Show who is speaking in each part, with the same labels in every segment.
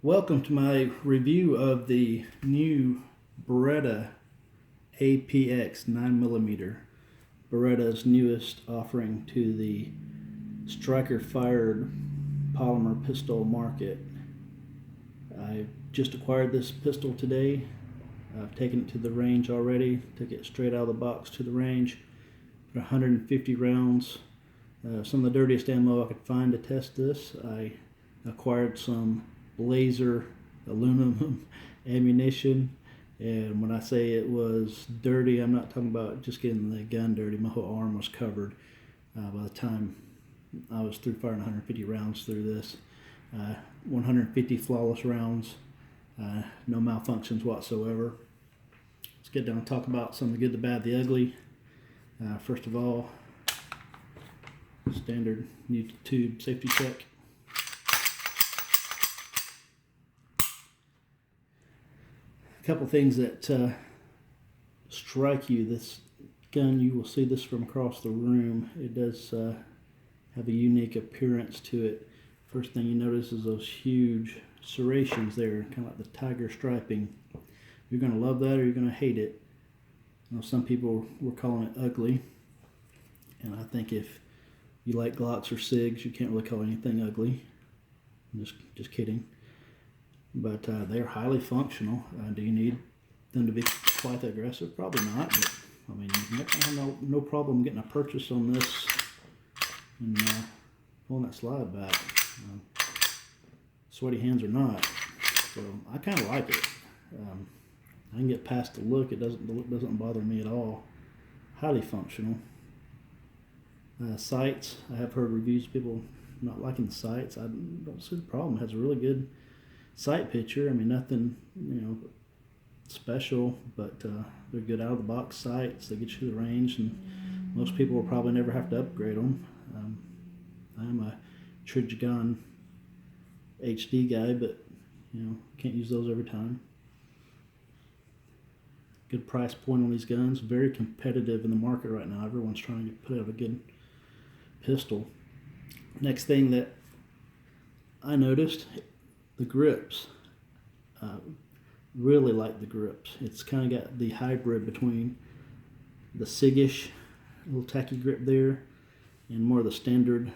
Speaker 1: Welcome to my review of the new Beretta APX 9mm, Beretta's newest offering to the striker-fired polymer pistol market. I just acquired this pistol today. I've taken it to the range already, took it straight out of the box to the range, put 150 rounds, some of the dirtiest ammo I could find to test this. I acquired some laser aluminum ammunition, and when I say it was dirty, I'm not talking about just getting the gun dirty. My whole arm was covered by the time I was through firing 150 rounds through this. 150 flawless rounds, no malfunctions whatsoever. Let's get down and talk about some of the good, the bad, the ugly. First of all, standard new tube safety check. A couple things that strike you. This gun, you will see this from across the room. It does have a unique appearance to it. First thing you notice is those huge serrations there, kind of like the tiger striping. You're going to love that or you're going to hate it. You know, some people were calling it ugly, and I think if you like Glocks or SIGs, you can't really call anything ugly. I'm just kidding. But they're highly functional. Do you need them to be quite aggressive? Probably not. But, I mean, I have no problem getting a purchase on this and pulling that slide back. Sweaty hands or not. So I kind of like it. I can get past the look. The look doesn't bother me at all. Highly functional. Sights. I have heard reviews of people not liking the sights. I don't see the problem. It has a really good sight picture. I mean, nothing, special, but they're good out of the box sights. They get you to the range, and most people will probably never have to upgrade them. I'm a Trigon HD guy, but can't use those every time. Good price point on these guns. Very competitive in the market right now. Everyone's trying to put out a good pistol. Next thing that I noticed, the grips. Really like the grips. It's kind of got the hybrid between the SIG-ish little tacky grip there and more of the standard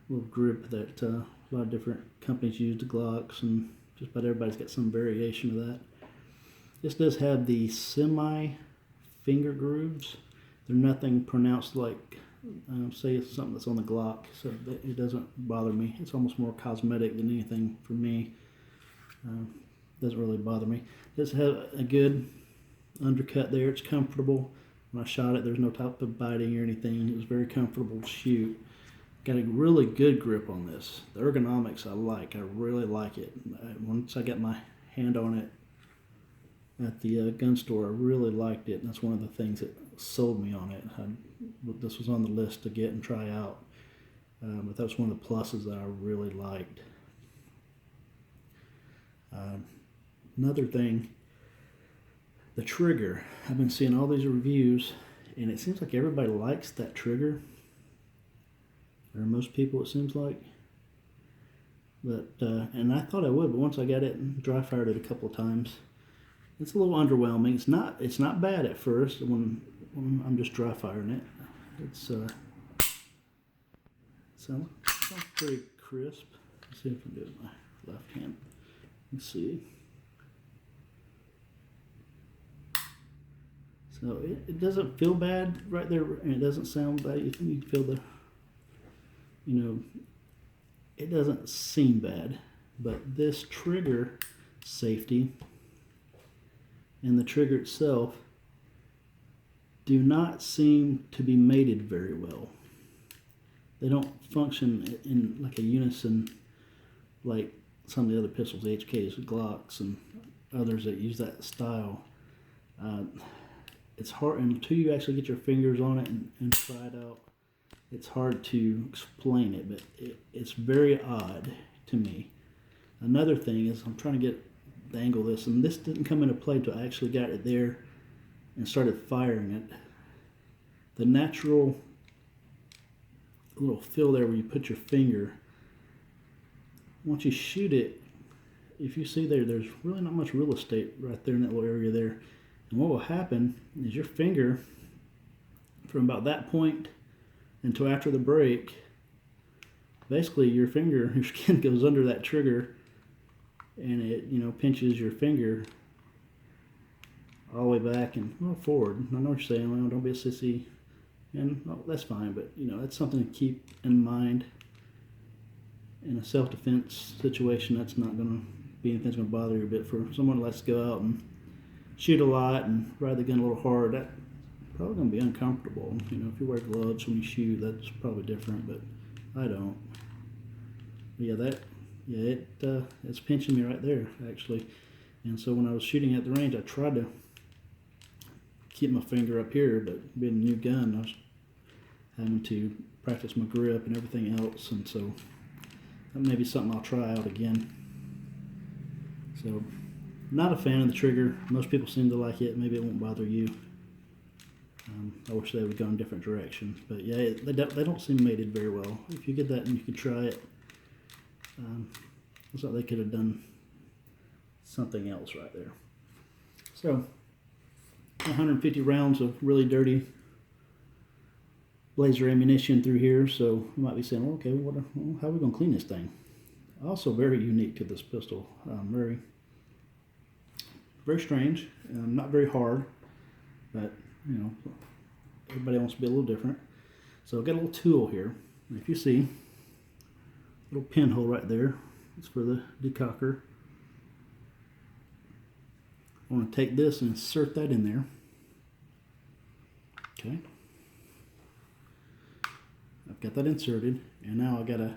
Speaker 1: little grip that a lot of different companies use, the Glocks, and just about everybody's got some variation of that. This does have the semi finger grooves. They're nothing pronounced like say it's something that's on the Glock, so it doesn't bother me. It's almost more cosmetic than anything for me. Doesn't really bother me. It does have a good undercut there. It's comfortable. When I shot it, there's no type of biting or anything. It was very comfortable to shoot. Got a really good grip on this. The ergonomics I like. I really like it. Once I got my hand on it at the gun store, I really liked it. And that's one of the things that sold me on it. This was on the list to get and try out. But that was one of the pluses that I really liked. Another thing, the trigger. I've been seeing all these reviews, and it seems like everybody likes that trigger. Or most people, it seems like. But and I thought I would, but once I got it and dry fired it a couple of times, it's a little underwhelming. It's not bad at first when I'm just dry firing it. It sounds pretty crisp. Let's see if I can do it with my left hand. Let's see. So it doesn't feel bad right there, and it doesn't sound bad. You can feel the, it doesn't seem bad, but this trigger safety and the trigger itself do not seem to be mated very well. They don't function in like a unison like some of the other pistols, the HKs, Glocks, and others that use that style. It's hard until you actually get your fingers on it and try it out. It's hard to explain it, but it's very odd to me. Another thing is I'm trying to angle this, and this didn't come into play until I actually got it there and started firing it. The natural little feel there where you put your finger, once you shoot it, if you see there's really not much real estate right there in that little area there. And what will happen is your finger, from about that point until after the break, basically your finger, your skin goes under that trigger, and it, you know, pinches your finger all the way back and forward. I know what you're saying. Well, don't be a sissy, and that's fine. But you know, that's something to keep in mind. In a self-defense situation, that's not going to be anything that's going to bother you a bit. For someone who likes to go out and shoot a lot and ride the gun a little hard, that's probably going to be uncomfortable. You know, if you wear gloves when you shoot, that's probably different, but I don't. But yeah, it's pinching me right there, actually. And so when I was shooting at the range, I tried to keep my finger up here, but being a new gun, I was having to practice my grip and everything else, and so that may be something I'll try out again. So, not a fan of the trigger. Most people seem to like it. Maybe it won't bother you. I wish they would go in different directions. But yeah, they don't seem mated very well. If you get that and you could try it, looks like they could have done something else right there. So, 150 rounds of really dirty laser ammunition through here. So you might be saying, well, okay, how are we going to clean this thing? Also very unique to this pistol. Very strange. Not very hard, but you know, everybody wants to be a little different. So I've got a little tool here. If you see, a little pinhole right there. It's for the decocker. I want to take this and insert that in there. Okay. I've got that inserted, and now I've got to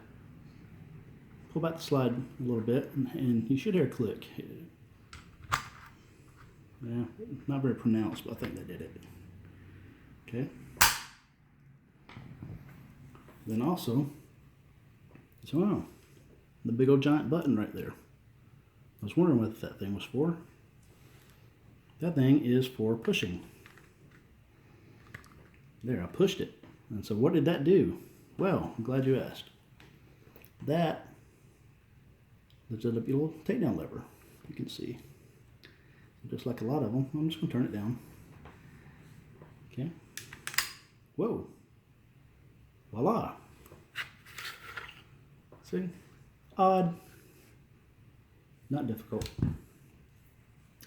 Speaker 1: pull back the slide a little bit, and you should hear a click. Yeah, not very pronounced, but I think they did it. Okay. Then also, so wow, the big old giant button right there. I was wondering what that thing was for. That thing is for pushing. There, I pushed it. And so what did that do? Well, I'm glad you asked. That lifts up your little takedown lever. You can see. Just like a lot of them, I'm just going to turn it down. Okay. Whoa. Voila. See? Odd. Not difficult.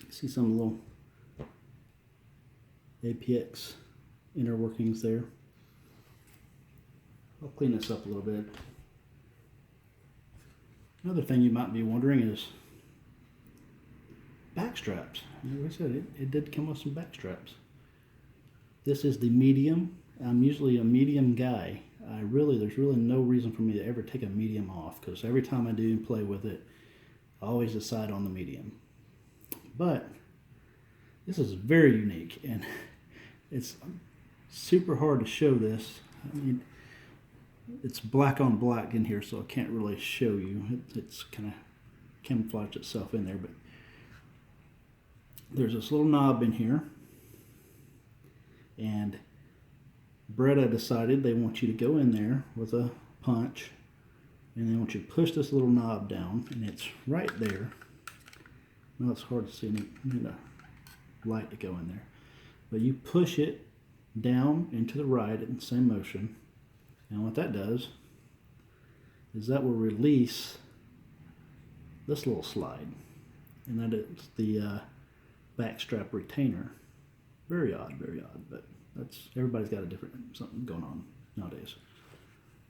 Speaker 1: See some little APX inner workings there. I'll clean this up a little bit. Another thing you might be wondering is back straps. Like I said, it did come with some back straps. This is the medium. I'm usually a medium guy. There's really no reason for me to ever take a medium off, because every time I do play with it, I always decide on the medium. But this is very unique, and it's super hard to show this. I mean, it's black on black in here, so I can't really show you. It's kind of camouflaged itself in there, but there's this little knob in here, and Beretta decided they want you to go in there with a punch, and they want you to push this little knob down, and it's right there. Now it's hard to see, you need a light to go in there, but you push it down and to the right in the same motion, and what that does is that will release this little slide, and that is the back strap retainer. Very odd, but everybody's got a different something going on nowadays.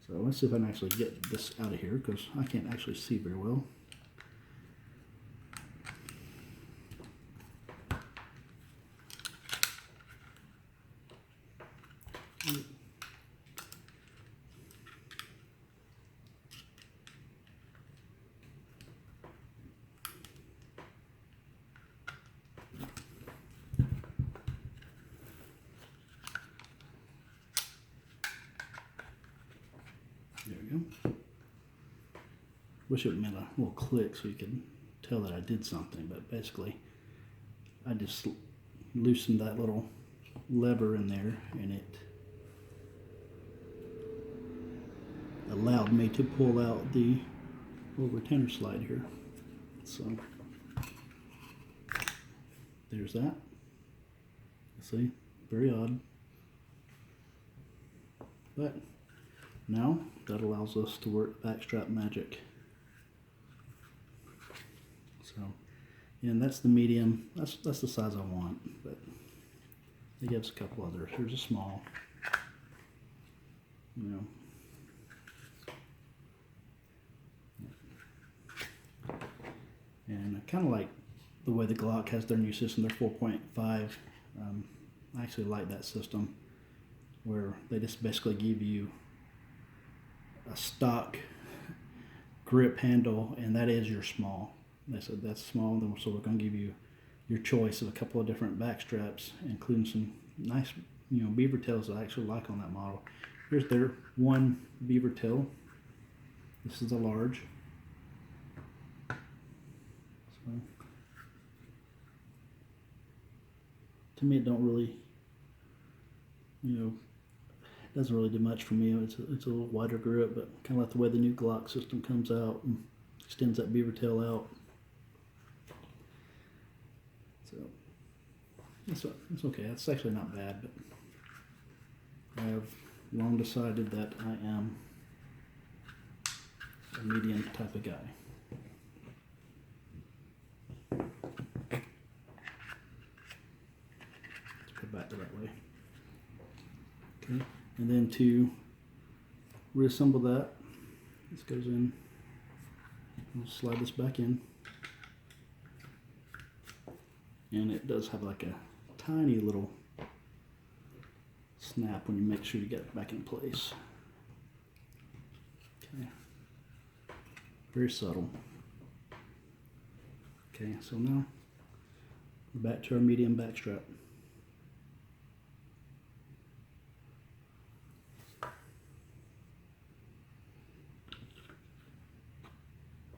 Speaker 1: So let's see if I can actually get this out of here, because I can't actually see very well. There we go. Wish it would have made a little click so you could tell that I did something, but basically I just loosened that little lever in there, and it allowed me to pull out the little retainer slide here. So there's that. See, very odd. But now that allows us to work backstrap magic. So, and that's the medium. That's the size I want. But it gives a couple others. Here's a small. You know. And I kind of like the way the Glock has their new system, their 4.5. I actually like that system where they just basically give you a stock grip handle, and that is your small. They said that's small, so we're going to give you your choice of a couple of different back straps, including some nice, beaver tails that I actually like on that model. Here's their one beaver tail. This is a large. So, to me, it don't really, doesn't really do much for me. It's a little wider grip, but kind of like the way the new Glock system comes out and extends that beaver tail out. So it's okay. It's actually not bad, but I have long decided that I am a medium type of guy. Let's put it back to that way. Okay, and then to reassemble that, this goes in. We'll slide this back in. And it does have like a tiny little snap when you make sure you get it back in place. Okay. Very subtle. Okay, so now we're back to our medium back strap.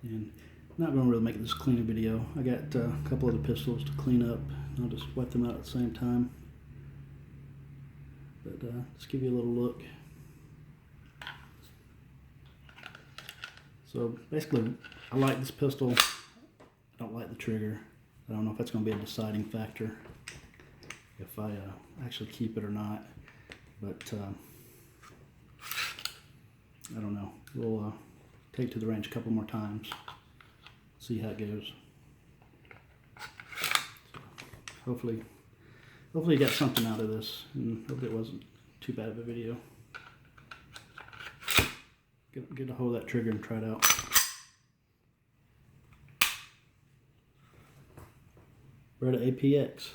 Speaker 1: And I'm not going to really make this cleaning video. I got a couple of the pistols to clean up. I'll just wipe them out at the same time. But just give you a little look. So basically, I like this pistol. I don't like the trigger. I don't know if that's going to be a deciding factor if I actually keep it or not. But I don't know. We'll take it to the range a couple more times. See how it goes. So hopefully you got something out of this, and hopefully it wasn't too bad of a video. Get a hold of that trigger and try it out. Beretta APX.